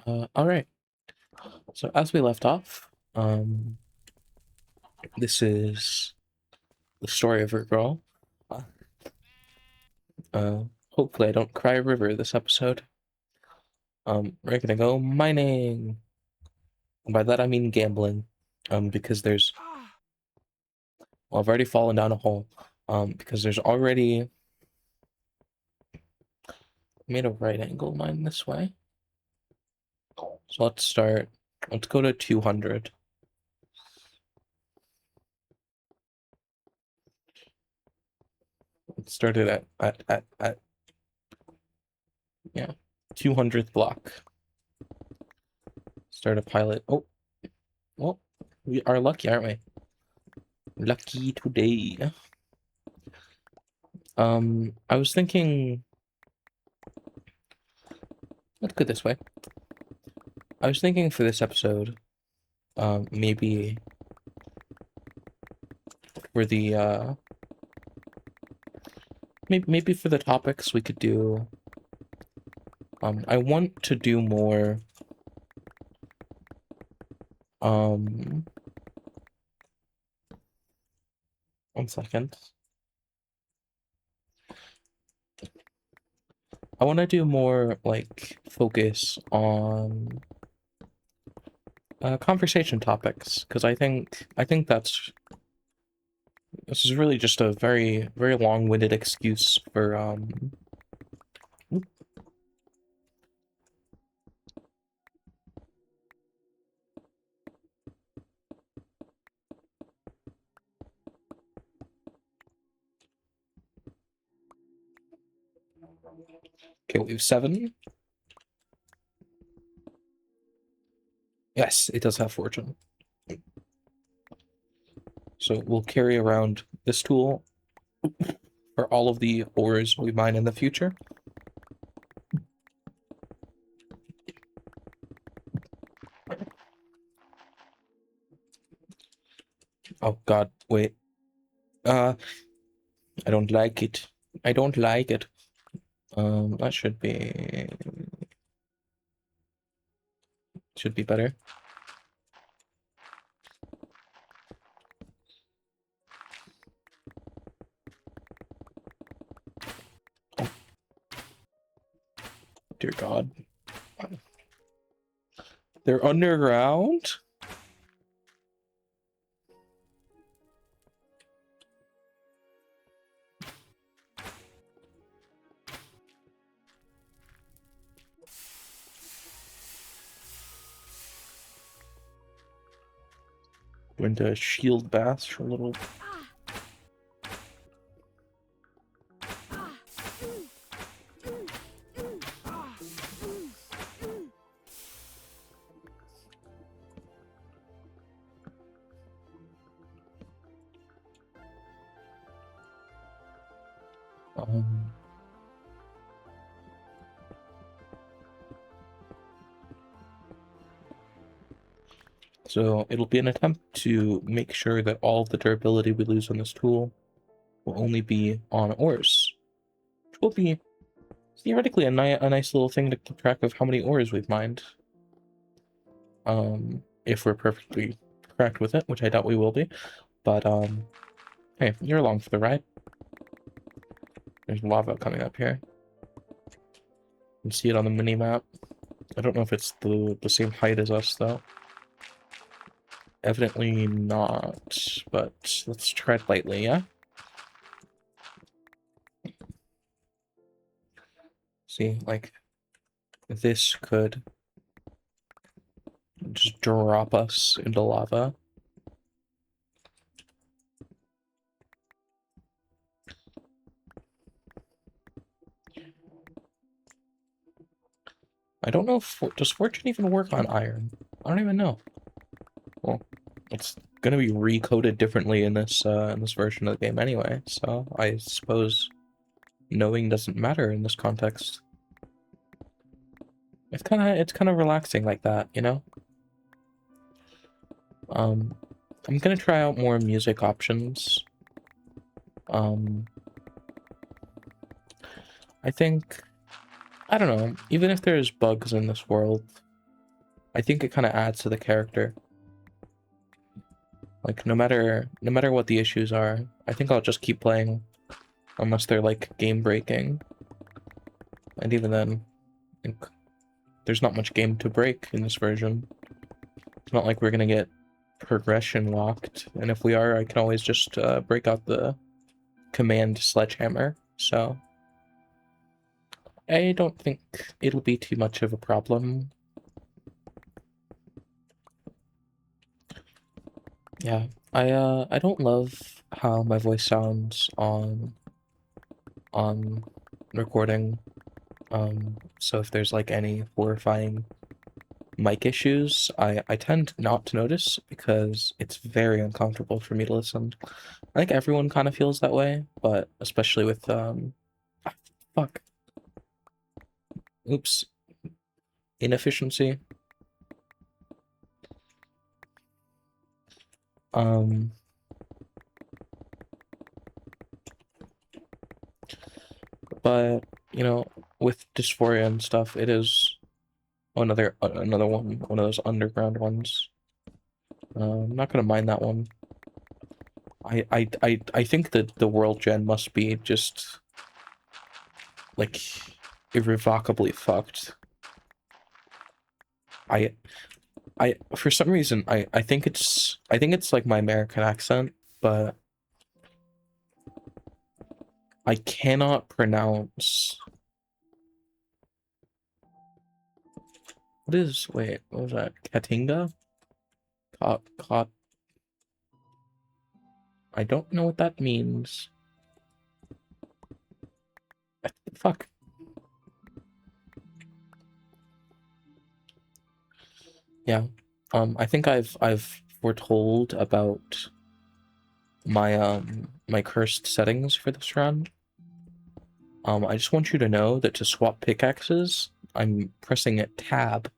All right. So as we left off, this is the story of a girl. Hopefully I don't cry a river this episode. We're gonna go mining. And by that I mean gambling. Because I've already fallen down a hole. Because there's already made a right angle mine this way. So let's go to 200. Let's start it at yeah, 200th block. Start a pilot. Oh, well, we are lucky, aren't we? Lucky today. I was thinking, let's go this way. I was thinking for this episode, maybe for the maybe for the topics we could do. I want to do more. One second. I want to do more like focus on conversation topics because I think this is really just a very very long-winded excuse for okay, we have 7. Yes, it does have fortune. So we'll carry around this tool for all of the ores we mine in the future. Oh god, wait. I don't like it. I don't like it. That should be better. Oh, dear god. They're underground? Going to shield bash for a little. So it'll be an attempt to make sure that all of the durability we lose on this tool will only be on ores, which will be theoretically a nice little thing to keep track of how many ores we've mined. If we're perfectly correct with it, which I doubt we will be. But hey, you're along for the ride. There's lava coming up here. You can see it on the mini map. I don't know if it's the same height as us though. Evidently not, but let's tread lightly, yeah? See, like, this could just drop us into lava. I don't know if, does fortune even work on iron? I don't even know. Well, it's gonna be recoded differently in this version of the game anyway, so I suppose knowing doesn't matter in this context. It's kind of relaxing like that, you know? I'm gonna try out more music options. I think I don't know. Even if there's bugs in this world, I think it kind of adds to the character. Like, no matter what the issues are, I think I'll just keep playing unless they're like game breaking. And even then, I think there's not much game to break in this version. It's not like we're gonna get progression locked, and if we are, I can always just break out the command sledgehammer. So I don't think it'll be too much of a problem. Yeah, I don't love how my voice sounds on recording. So if there's like any horrifying mic issues, I tend not to notice because it's very uncomfortable for me to listen. I think everyone kind of feels that way, but especially with fuck. Oops. Inefficiency. Um but you know, with dysphoria and stuff, it is another one of those underground ones. I'm not gonna mind that one. I think that the world gen must be just like irrevocably fucked. I for some reason I think it's like my American accent, but I cannot pronounce what was that? Katinga? Caught. I don't know what that means. Fuck. Yeah. I think I've foretold about my cursed settings for this round. I just want you to know that to swap pickaxes, I'm pressing tab.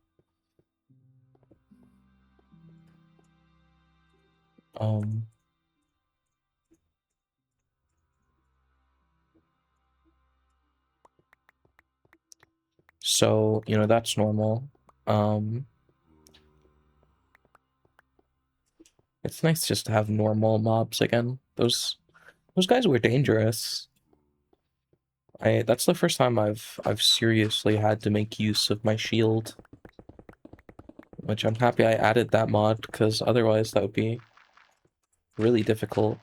Um so, you know, that's normal. It's nice just to have normal mobs again. Those guys were dangerous. That's the first time I've seriously had to make use of my shield, which I'm happy I added that mod because otherwise that would be really difficult.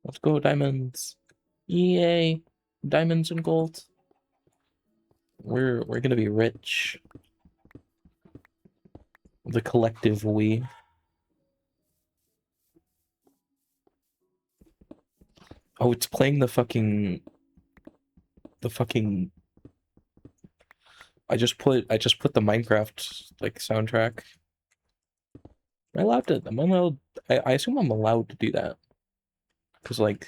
Let's go, diamonds. Yay. Diamonds and gold. We're gonna be rich. The collective we. Oh, it's playing the fucking I just put the Minecraft like soundtrack. Am I allowed to am I allowed I assume I'm allowed to do that. Cause like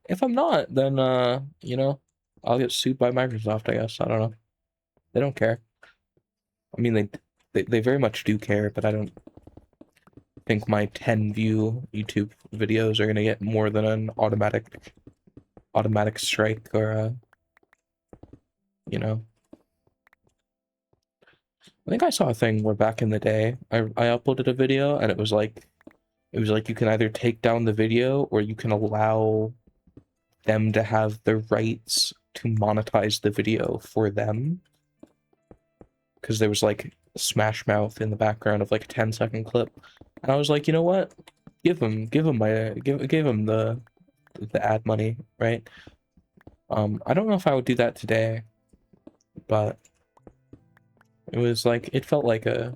if I'm not, then you know, I'll get sued by Microsoft, I guess. I don't know. They don't care. I mean they very much do care, but I don't think my 10 view YouTube videos are gonna get more than an automatic strike or you know. I think I saw a thing where back in the day I uploaded a video and it was like you can either take down the video or you can allow them to have the rights to monetize the video for them. Because there was like Smash Mouth in the background of like a 10-second clip. And I was like, you know what? Give him the ad money, right? I don't know if I would do that today, but it was like it felt like I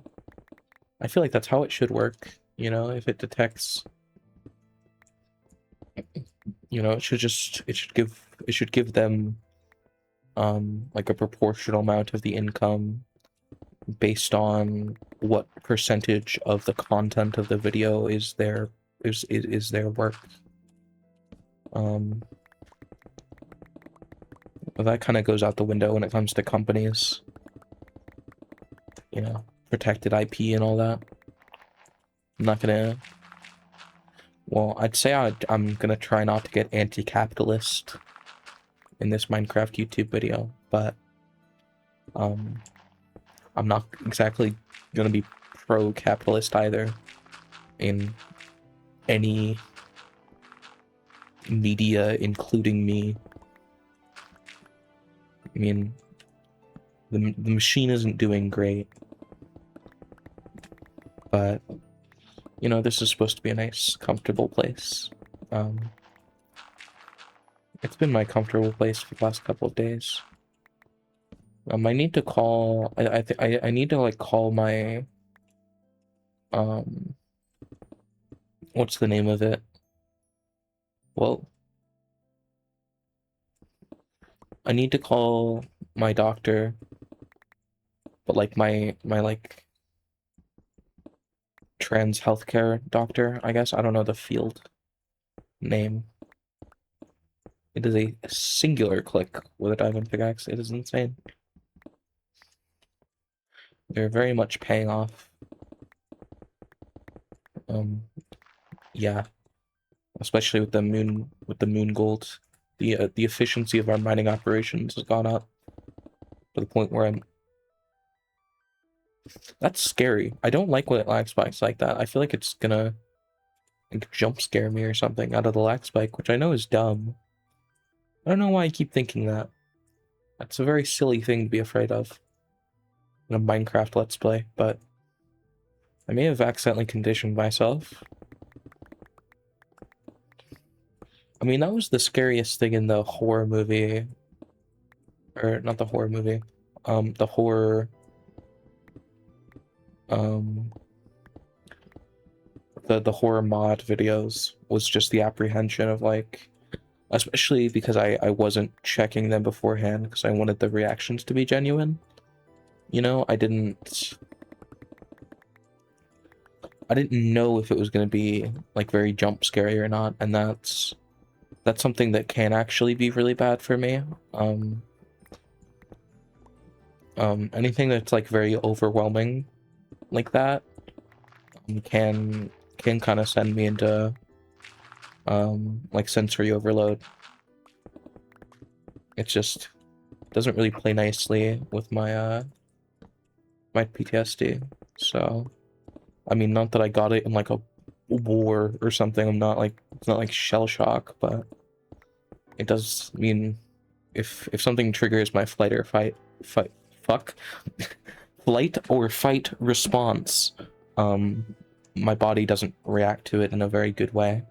feel like that's how it should work, you know, if it detects, you know, it should give them like a proportional amount of the income based on what percentage of the content of the video is their work. that kind of goes out the window when it comes to companies. You know, protected IP and all that. I'm not gonna... Well, I'd say I'm gonna try not to get anti-capitalist in this Minecraft YouTube video, but I'm not exactly gonna be pro-capitalist either in any media, including me. I mean, the machine isn't doing great, but you know, this is supposed to be a nice, comfortable place. It's been my comfortable place for the last couple of days. I need to call. I need to like call my um. What's the name of it? Well, I need to call my doctor, but like my like trans healthcare doctor, I guess. I don't know the field name. It is a singular click with a diamond pickaxe. It is insane. They're very much paying off. Yeah, especially with the moon gold. The efficiency of our mining operations has gone up to the point where I'm... That's scary. I don't like when it lag spikes like that. I feel like it's gonna like, jump scare me or something out of the lag spike, which I know is dumb. I don't know why I keep thinking that. That's a very silly thing to be afraid of in a Minecraft Let's Play, but I may have accidentally conditioned myself. I mean, that was the scariest thing in the horror movie, or not the horror movie, the horror, um, the horror mod videos was just the apprehension of like, especially because I wasn't checking them beforehand because I wanted the reactions to be genuine. You know, I didn't know if it was going to be like very jump scary or not, and that's something that can actually be really bad for me. Anything that's like very overwhelming like that can kind of send me into like sensory overload. It just doesn't really play nicely with my my PTSD. So I mean, not that I got it in like a war or something. I'm not like, it's not like shell shock, but it does mean if something triggers my flight or fuck flight or fight response, my body doesn't react to it in a very good way.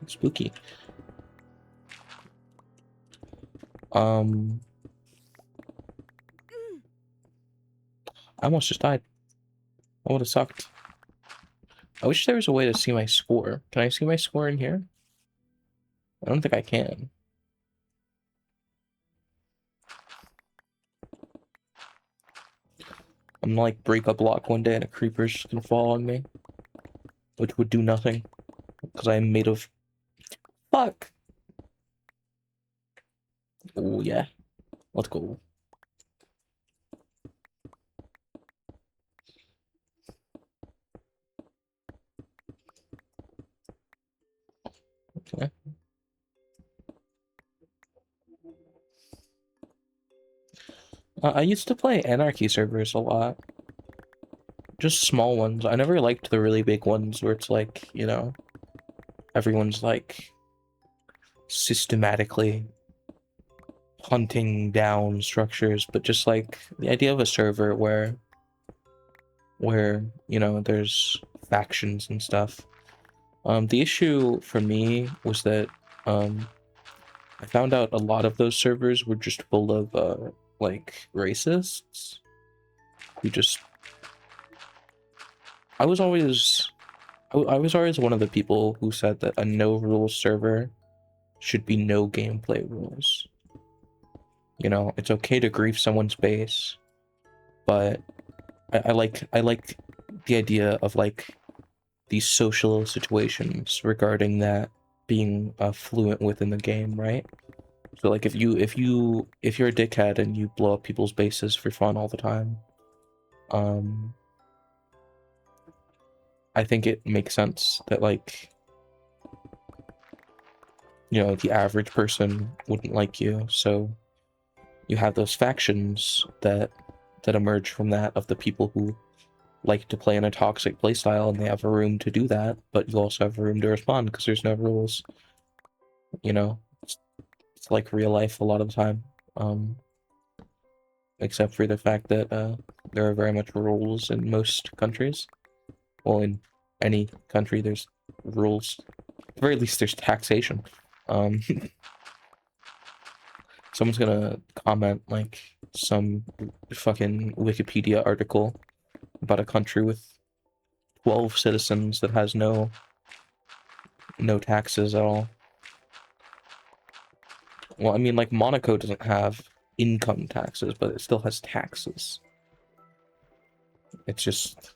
Spooky. I almost just died. That would have sucked. I wish there was a way to see my score. Can I see my score in here? I don't think I can. I'm gonna like break a block one day and a creeper's just gonna fall on me, which would do nothing because I am made of... Fuck! Oh yeah, let's go. Okay. I used to play Anarchy servers a lot. Just small ones. I never liked the really big ones where it's like, you know, everyone's like systematically hunting down structures, but just like the idea of a server where, you know, there's factions and stuff. The issue for me was that I found out a lot of those servers were just full of like racists who just... I was always one of the people who said that a no rules server should be no gameplay rules. You know, it's okay to grief someone's base, but I like the idea of like these social situations regarding that, being fluent within the game, right? So like if you're a dickhead and you blow up people's bases for fun all the time, um, I think it makes sense that like, you know, the average person wouldn't like you. So you have those factions that emerge from that, of the people who like to play in a toxic playstyle, and they have a room to do that, but you also have a room to respond because there's no rules. You know, it's like real life a lot of the time. Um, except for the fact that there are very much rules in most countries. Well, in any country, there's rules. At the very least, there's taxation. Um, someone's gonna comment like some fucking Wikipedia article about a country with 12 citizens that has no taxes at all. Well, I mean, like Monaco doesn't have income taxes, but it still has taxes. It's just,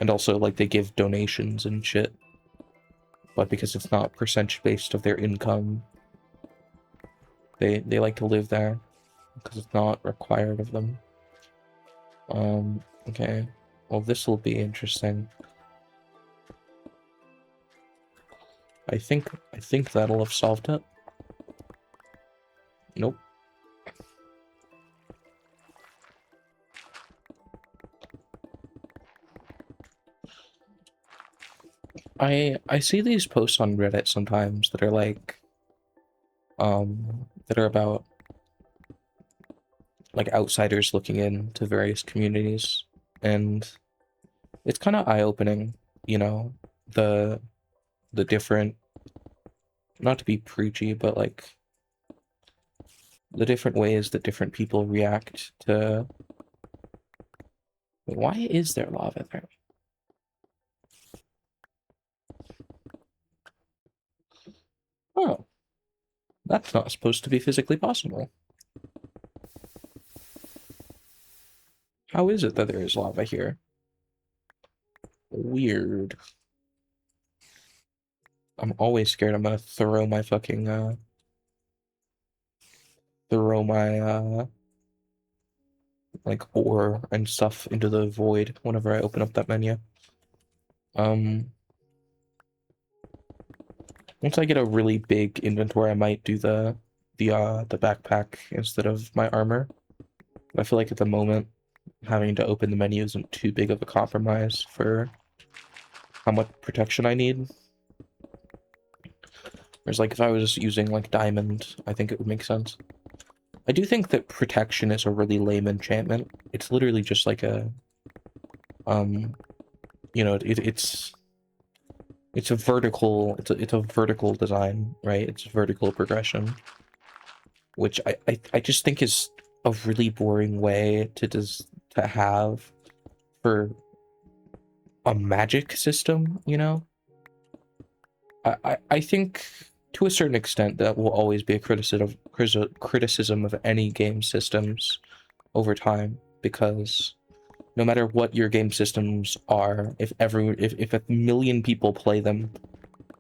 and also like they give donations and shit, but because it's not percentage based of their income, they like to live there because it's not required of them. Okay. Well, this will be interesting. I think that'll have solved it. Nope. I see these posts on Reddit sometimes that are like that are about like outsiders looking into various communities, and it's kind of eye-opening, you know, the different, not to be preachy, but like the different ways that different people react to. Wait, why is there lava there? Oh, that's not supposed to be physically possible. How is it that there is lava here? Weird. I'm always scared I'm gonna throw my fucking throw my like ore and stuff into the void whenever I open up that menu. Um, once I get a really big inventory, I might do the backpack instead of my armor. I feel like at the moment, having to open the menu isn't too big of a compromise for how much protection I need. Whereas like if I was using like diamond, I think it would make sense. I do think that protection is a really lame enchantment. It's literally just like a you know, it's a vertical, it's a vertical design, right? It's vertical progression, which I just think is a really boring way to have for a magic system, you know? I think to a certain extent that will always be a criticism of any game systems over time, because no matter what your game systems are, if a million people play them,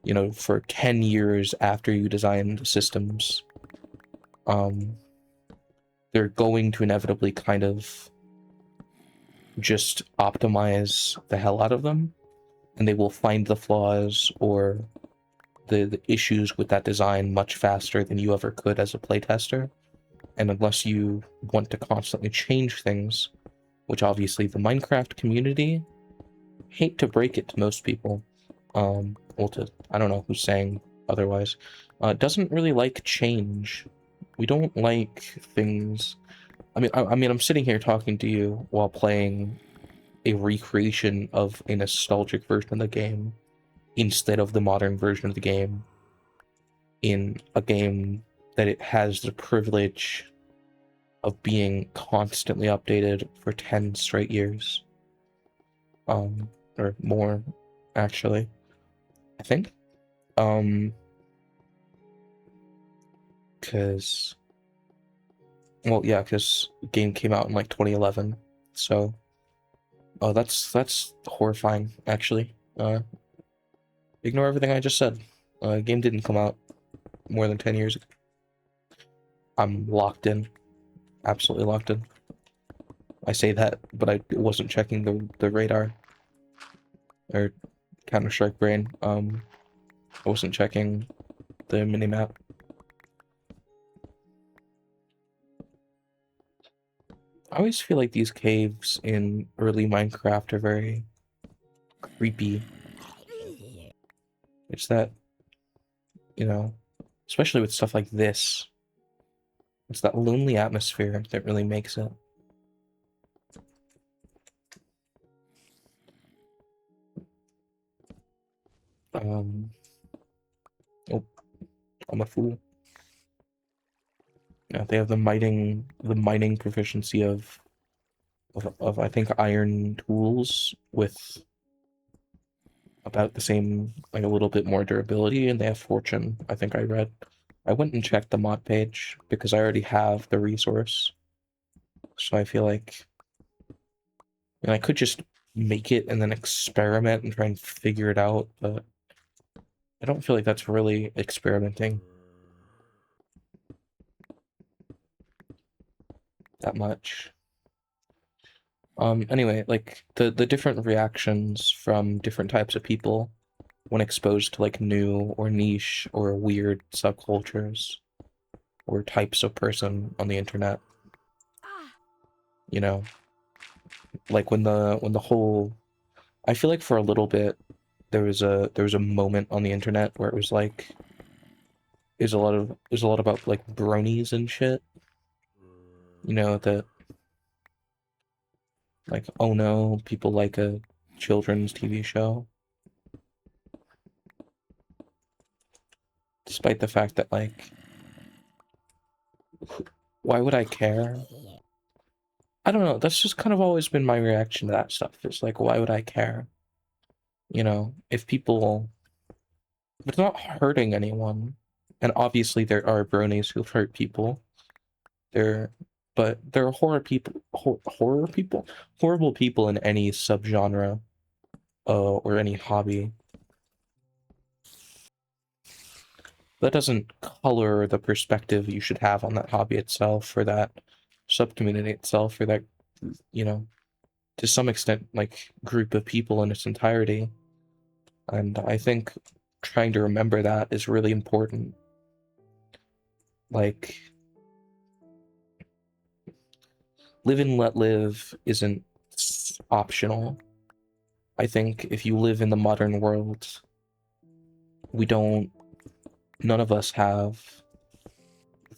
you know, for 10 years after you designed systems, um, they're going to inevitably kind of just optimize the hell out of them, and they will find the flaws or the issues with that design much faster than you ever could as a playtester. And unless you want to constantly change things, which obviously the Minecraft community, hate to break it to most people, well, to, I don't know who's saying otherwise, doesn't really like change. We don't like things. I mean, I'm sitting here talking to you while playing a recreation of a nostalgic version of the game instead of the modern version of the game, in a game that it has the privilege of being constantly updated for 10 straight years. Or more, actually, I think. Um, because, well, yeah, because the game came out in like 2011, so, oh, that's horrifying, actually. Ignore everything I just said. Game didn't come out more than 10 years ago. I'm locked in. Absolutely locked in. I say that, but I wasn't checking the radar. Or Counter-Strike brain. I wasn't checking the minimap. I always feel like these caves in early Minecraft are very creepy. It's that, you know, especially with stuff like this. It's that lonely atmosphere that really makes it. Um, oh, I'm a fool. Yeah, they have the mining proficiency of I think iron tools with about the same, like a little bit more durability, and they have fortune. I think I read. I went and checked the mod page because I already have the resource, so I feel like, and I could just make it and then experiment and try and figure it out, but I don't feel like that's really experimenting that much. Anyway, like the different reactions from different types of people when exposed to like new or niche or weird subcultures or types of person on the internet. You know, like when the whole, I feel like for a little bit there was a moment on the internet where it was like there's a lot about like bronies and shit. You know, that like, oh no, people like a children's TV show. Despite the fact that like, why would I care? I don't know, that's just kind of always been my reaction to that stuff. It's like, why would I care? You know, if it's not hurting anyone, and obviously there are bronies who've hurt people, there, but there are horrible people in any subgenre, or any hobby. That doesn't color the perspective you should have on that hobby itself, or that subcommunity itself, or that, you know, to some extent, like, group of people in its entirety. And I think trying to remember that is really important. Like, live and let live isn't optional. I think if you live in the modern world, we don't, none of us have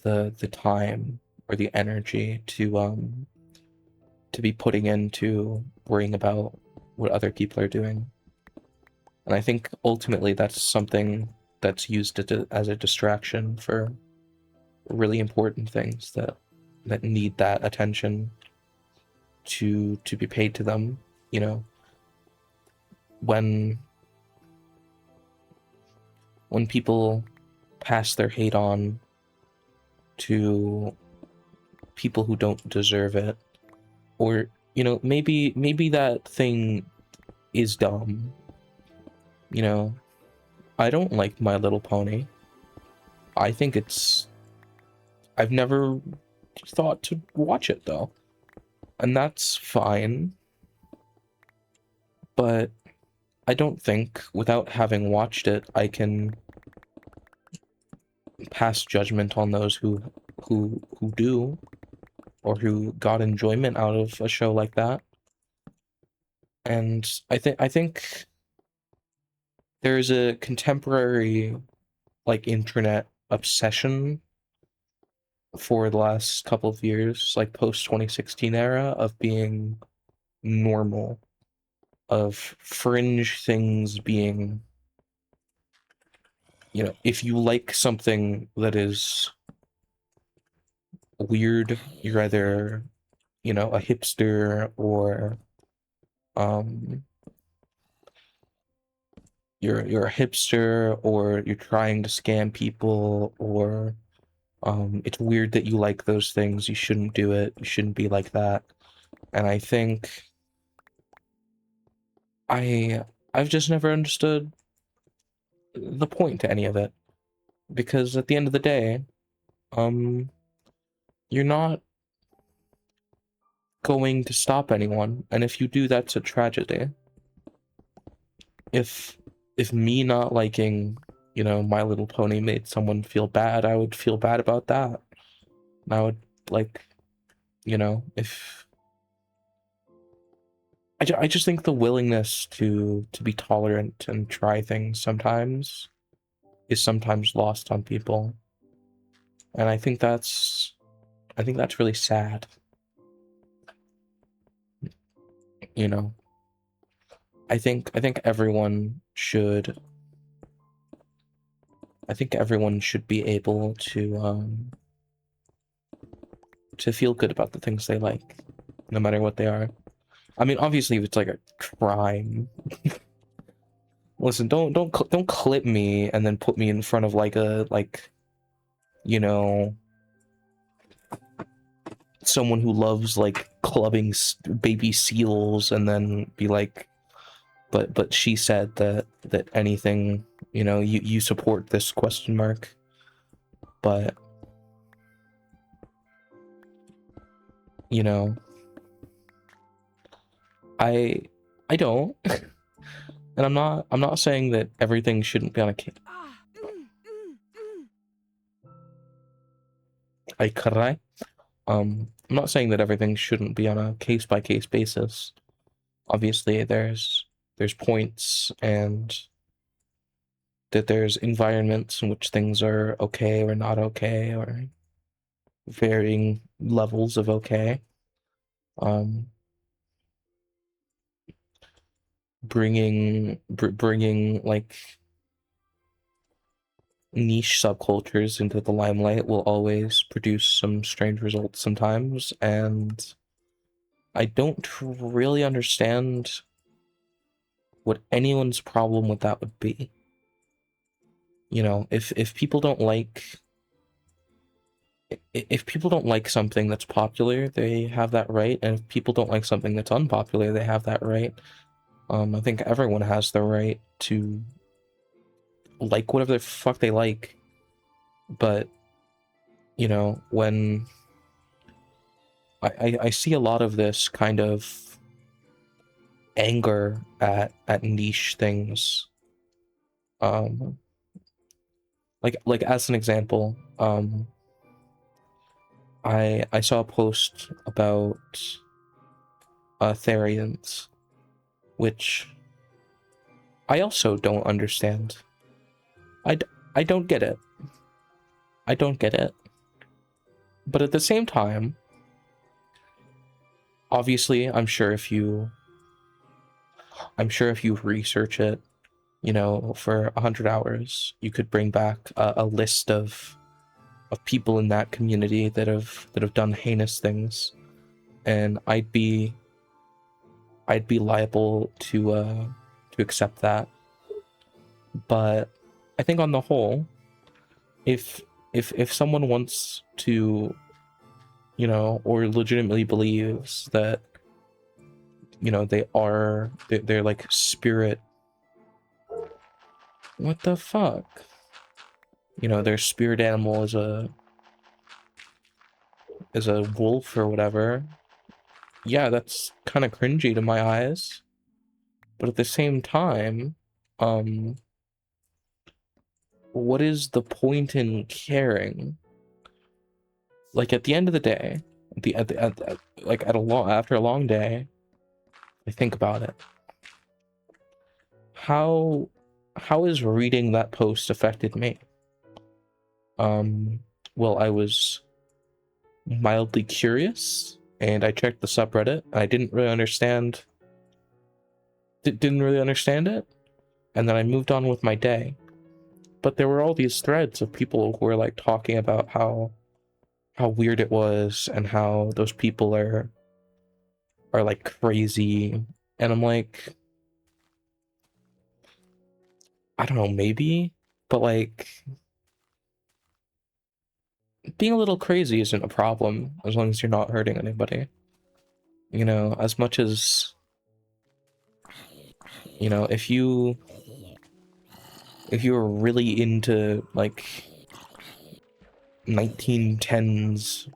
the time or the energy to be putting into worrying about what other people are doing. And I think ultimately that's something that's used as a distraction for really important things that need that attention to be paid to them. You know, when when people pass their hate on to people who don't deserve it, or, you know, maybe that thing is dumb. You know, I don't like My Little Pony. I think it's, I've never thought to watch it though, and that's fine. But I don't think, without having watched it, I can pass judgment on those who do, or who got enjoyment out of a show like that. And I think there's a contemporary, like, internet obsession for the last couple of years, like post 2016 era, of being normal, of fringe things being, you know, if you like something that is weird, you're either, you know, a hipster, or um you're a hipster, or you're trying to scam people, or it's weird that you like those things. You shouldn't do it. You shouldn't be like that. And I think I I've just never understood the point to any of it, because at the end of the day, you're not going to stop anyone, and if you do, that's a tragedy. If me not liking, My Little Pony made someone feel bad, I would feel bad about that. And I would like, if I just think the willingness to be tolerant and try things sometimes is sometimes lost on people, and I think that's really sad. You know, I think everyone should be able to feel good about the things they like, no matter what they are. I mean, obviously, if it's like a crime, listen, don't clip me and then put me in front of you know, someone who loves like clubbing baby seals, and then be like, but she said that anything, you support this question mark, but you know, I I don't, and I'm not saying that everything shouldn't be on a case. I cry. I'm not saying that everything shouldn't be on a case by case basis. Obviously, there's points, and that there's environments in which things are okay or not okay, or varying levels of okay. Um, bringing like niche subcultures into the limelight will always produce some strange results sometimes, and I don't really understand what anyone's problem with that would be. If people don't like, if people don't like something that's popular, they have that right, and if people don't like something that's unpopular, they have that right. I think everyone has the right to like whatever the fuck they like, but when I see a lot of this kind of anger at niche things. Um, like as an example, I saw a post about Therians, which I also don't understand. I, I don't get it. I don't get it. But at the same time, obviously, I'm sure if you research it, for 100 hours, you could bring back a list of people in that community that have done heinous things, and I'd be liable to accept that. But I think on the whole, if if someone wants to, or legitimately believes that, they're like spirit, what the fuck? Their spirit animal is a wolf or whatever. Yeah, that's kind of cringy to my eyes. But at the same time, um, what is the point in caring? Like at the end of the day, like after a long day, I think about it. How has reading that post affected me? Well, I was mildly curious, and I checked the subreddit. I didn't really understand. Didn't really understand it, and then I moved on with my day. But there were all these threads of people who were like talking about how weird it was, and how those people are like crazy, and I'm like, I don't know, maybe, but like being a little crazy isn't a problem as long as you're not hurting anybody. As much as, if you if you were really into like 1910s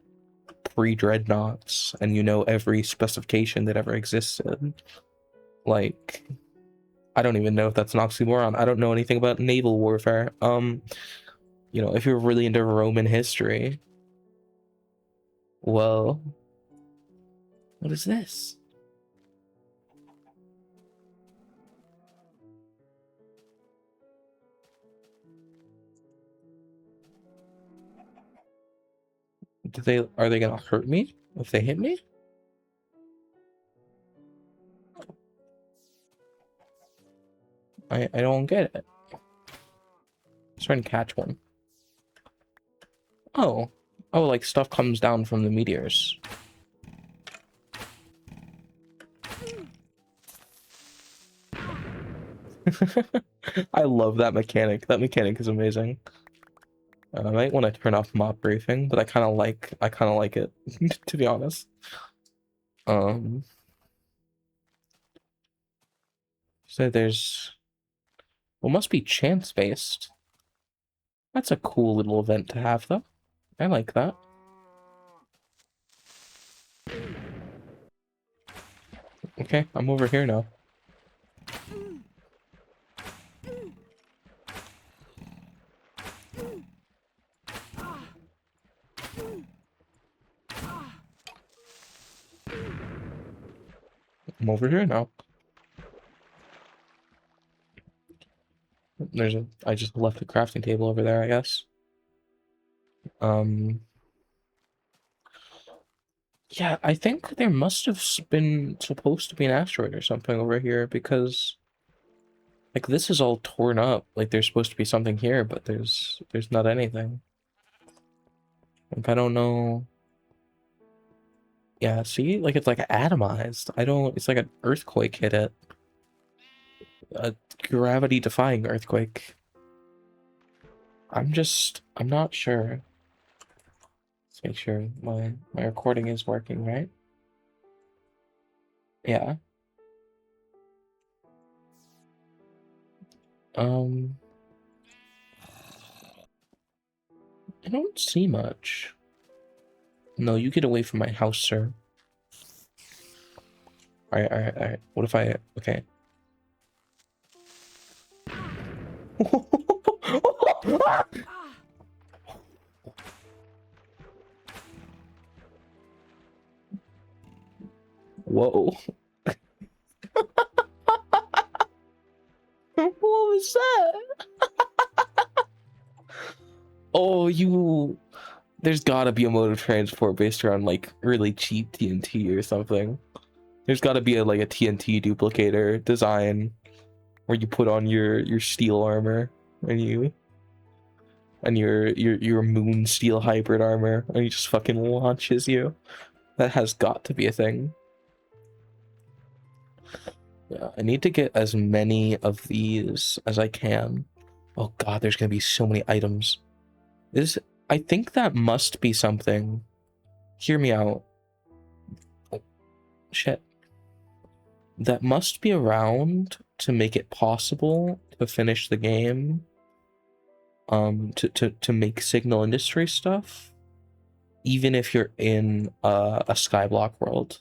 pre-dreadnoughts and you know every specification that ever existed, like I don't even know if that's an oxymoron. I don't know anything about naval warfare. You know, if you're really into Roman history, well, what is this? Are they gonna hurt me if they hit me? I don't get it. Let's try and catch one. Oh. Oh, like stuff comes down from the meteors. I love that mechanic. That mechanic is amazing. I might want to turn off mob briefing, but I kind of like it, to be honest. So there's, well, must be chance based. That's a cool little event to have, though. I like that. Okay, I'm over here now. I'm over here now. I just left the crafting table over there, I guess. Yeah, I think there must have been supposed to be an asteroid or something over here because, like, this is all torn up. Like, there's supposed to be something here, but there's not anything. Like, I don't know. Yeah, see, like it's like atomized. It's like an earthquake hit it. A gravity-defying earthquake. I'm not sure. Let's make sure my recording is working, right? Yeah. Um, I don't see much. No, you get away from my house, sir. Alright, alright, alright. What if I... Okay. Whoa. What was that? Oh, you... There's gotta be a mode of transport based around, like, really cheap TNT or something. There's gotta be like a TNT duplicator design where you put on your steel armor and your moon steel hybrid armor and he just fucking launches you. That has got to be a thing. Yeah, I need to get as many of these as I can. Oh god, there's gonna be so many items. I think that must be something. Hear me out. Oh, shit. That must be around to make it possible to finish the game. To make signal industry stuff, even if you're in a skyblock world.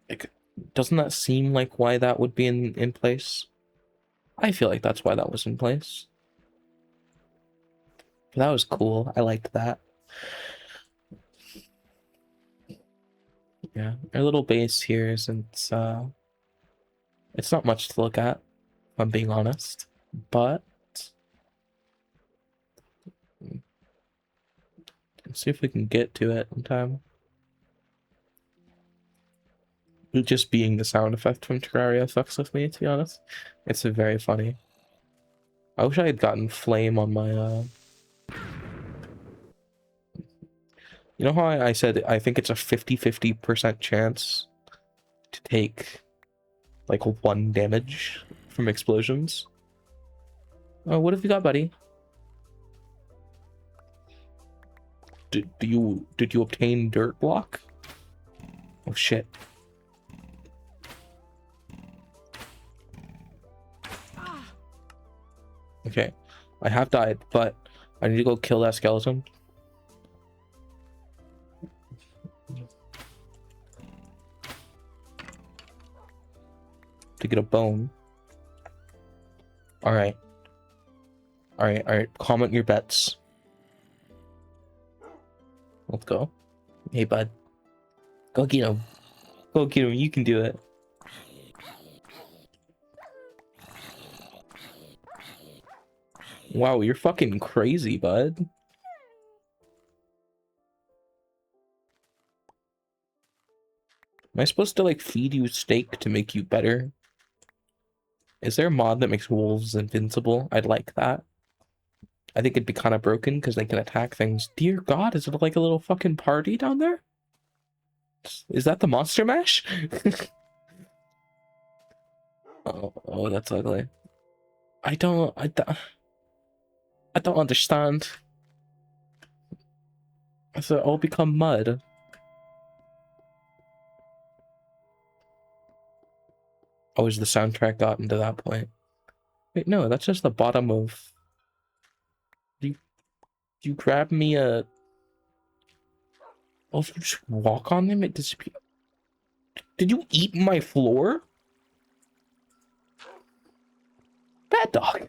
Like, doesn't that seem like why that would be in place? I feel like that's why that was in place. But that was cool. I liked that. Yeah, our little base here isn't it's not much to look at, if I'm being honest. But let's see if we can get to it in time. Just being the sound effect from Terraria fucks with me, to be honest. It's very funny. I wish I had gotten flame on my you know how I said I think it's a 50-50% chance to take like 1 damage from explosions? Oh, what have you got, buddy? Did you obtain dirt block? Oh shit. Okay. I have died, but I need to go kill that skeleton. To get a bone. Alright. Alright. Comment your bets. Let's go. Hey, bud. Go get him. Go get him. You can do it. Wow, you're fucking crazy, bud. Am I supposed to, like, feed you steak to make you better? Is there a mod that makes wolves invincible? I'd like that. I think it'd be kind of broken because they can attack things. Dear God, is it like a little fucking party down there? Is that the monster mash? oh, that's ugly. I don't understand. So it all become mud. Oh, is the soundtrack gotten to that point? Wait, no, that's just the bottom of... You grab me a... Oh, if you just walk on them, it disappears. Did you eat my floor? Bad dog.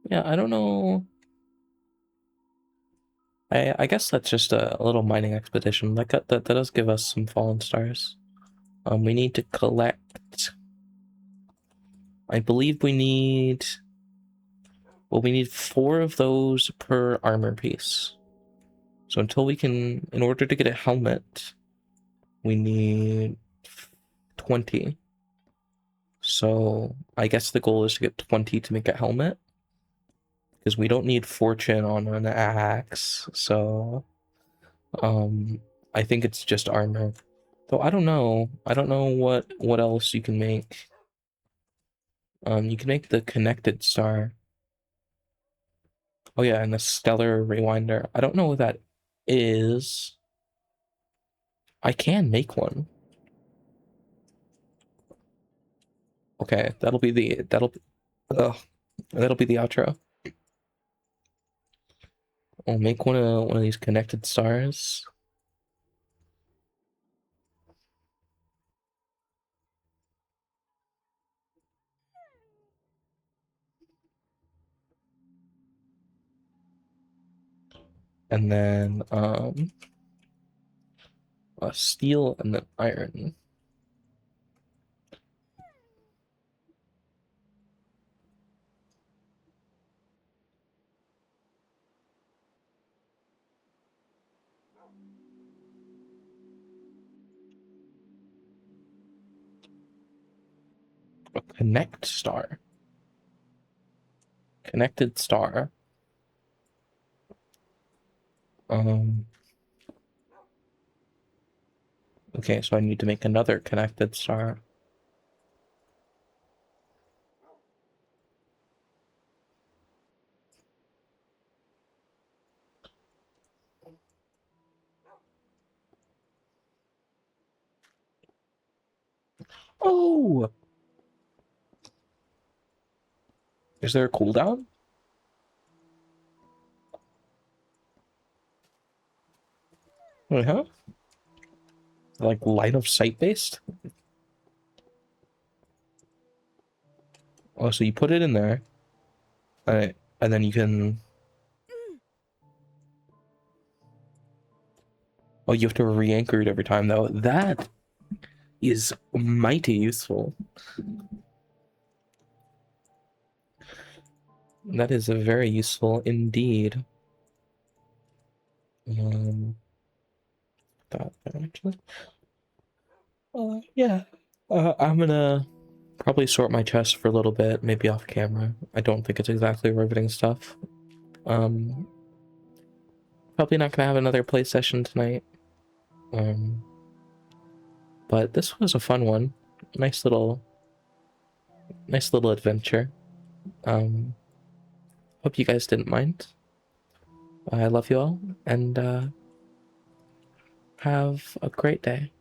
Yeah, I don't know. I guess that's just a little mining expedition. That does give us some fallen stars. We need to collect. I believe we need. Well, we need 4 of those per armor piece. So until we can, in order to get a helmet, we need 20. So I guess the goal is to get 20 to make a helmet. Because we don't need fortune on an axe. So I think it's just armor. Though I don't know. I don't know what else you can make. You can make the connected star. Oh yeah, and the stellar rewinder. I don't know what that is. I can make one. Okay, that'll be the outro. I'll make one of these connected stars. And then steel and then iron. A connect star. Connected star. Okay, so I need to make another connected star. Oh! Is there a cooldown? Wait, huh? Like line of sight based? Oh, so you put it in there. Alright, and then you can... Oh, you have to re-anchor it every time, though. That is mighty useful. That is very useful indeed. That actually. Yeah. I'm gonna probably sort my chest for a little bit, maybe off camera. I don't think it's exactly riveting stuff. Probably not gonna have another play session tonight. But this was a fun one. Nice little adventure. Hope you guys didn't mind. I love you all, and Have a great day.